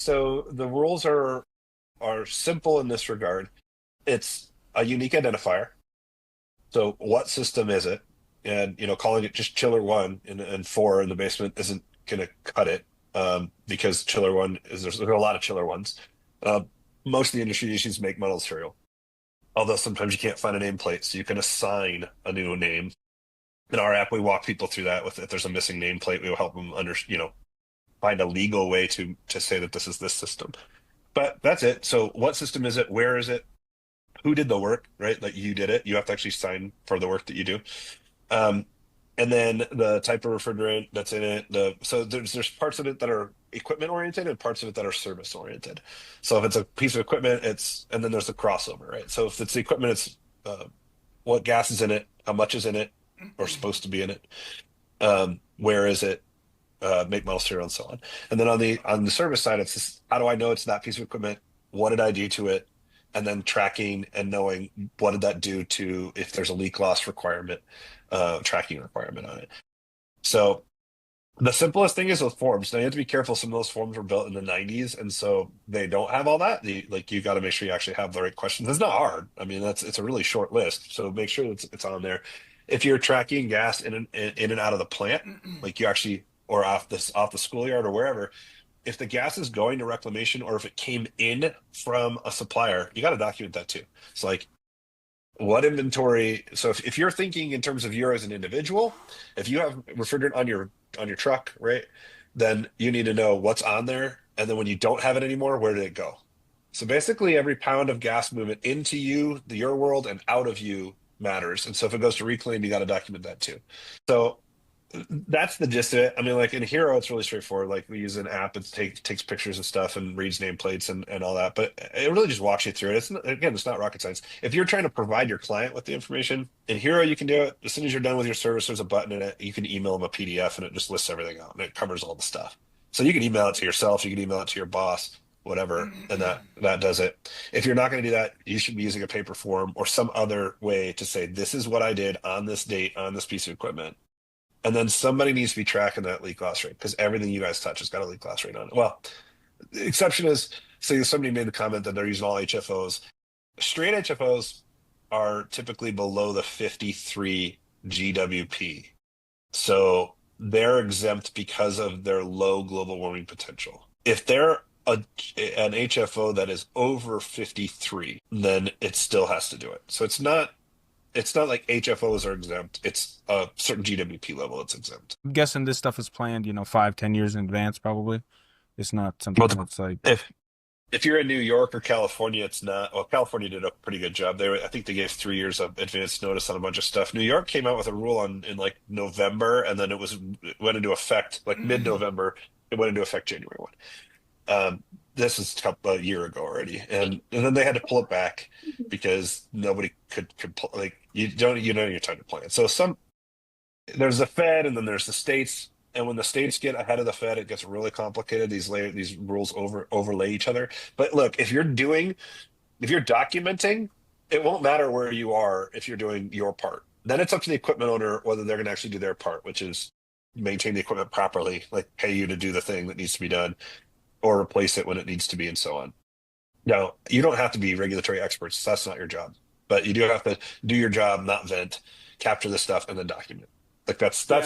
So the rules are simple in this regard. It's a unique identifier. So what system is it? And calling it just chiller one and four in the basement isn't gonna cut it, because chiller one is there's a lot of chiller ones. Uh, Most of the industry issues make metal cereal. Although sometimes you can't find a nameplate, so you can assign a new name. In our app, we walk people through that with if there's a missing nameplate, we will help them find a legal way to say that this is this system. But that's it. So what system is it? Where is it? Who did the work, right? Like you did it. You have to actually sign for the work that you do. Um, and then the type of refrigerant that's in it. So there's parts of it that are equipment oriented and parts of it that are service oriented. So if it's a piece of equipment, and then there's the crossover, right? So if it's the equipment, it's what gas is in it, how much is in it, or supposed to be in it, where is it, make model serial and so on. And then on the service side, it's just, how do I know it's that piece of equipment? What did I do to it? And then tracking and knowing what did that do to if there's a leak loss requirement, tracking requirement on it. So the simplest thing is with forms. Now you have to be careful. Some of those forms were built in the 90s, and so they don't have all that. Like you got to make sure you actually have the right questions. It's not hard. I mean, it's a really short list, so make sure it's on there. If you're tracking gas in and out of the plant, like you actually or off the schoolyard or wherever, if the gas is going to reclamation or if it came in from a supplier, you got to document that too. It's like what inventory. So if you're thinking in terms of you as an individual, if you have refrigerant on your truck, right, then you need to know what's on there. And then when you don't have it anymore, where did it go? So basically every pound of gas movement into your world and out of you matters. And so if it goes to reclaim, you got to document that too. So that's the gist of it. I mean, like in Hero, it's really straightforward. Like we use an app that takes pictures of stuff and reads nameplates and all that. But it really just walks you through it. It's not rocket science. If you're trying to provide your client with the information in Hero, you can do it. As soon as you're done with your service, there's a button in it. You can email them a PDF and it just lists everything out and it covers all the stuff. So you can email it to yourself, you can email it to your boss, whatever, and that does it. If you're not going to do that, you should be using a paper form or some other way to say, this is what I did on this date on this piece of equipment. And then somebody needs to be tracking that leak loss rate because everything you guys touch has got a leak loss rate on it. Well, the exception is, say somebody made the comment that they're using all HFOs. Straight HFOs are typically below the 53 GWP. So they're exempt because of their low global warming potential. If they're an HFO that is over 53, then it still has to do it. So it's not like HFOs are exempt. It's a certain GWP level that's exempt. I'm guessing this stuff is planned, 5, 10 years in advance, probably. It's not something But that's like, if you're in New York or California, it's not. Well, California did a pretty good job. I think they gave 3 years of advance notice on a bunch of stuff. New York came out with a rule in like November, and then it went into effect like mid-November. It went into effect January 1. This is a year ago already, and then they had to pull it back because nobody could like you don't your time to plan. So there's the Fed and then there's the states, and when the states get ahead of the Fed, it gets really complicated. These rules overlay each other. But look, if you're documenting, it won't matter where you are if you're doing your part. Then it's up to the equipment owner whether they're going to actually do their part, which is maintain the equipment properly, like pay you to do the thing that needs to be done or replace it when it needs to be and so on. Now, you don't have to be regulatory experts. That's not your job. But you do have to do your job, not vent, capture the stuff, and then document. Like that's yeah,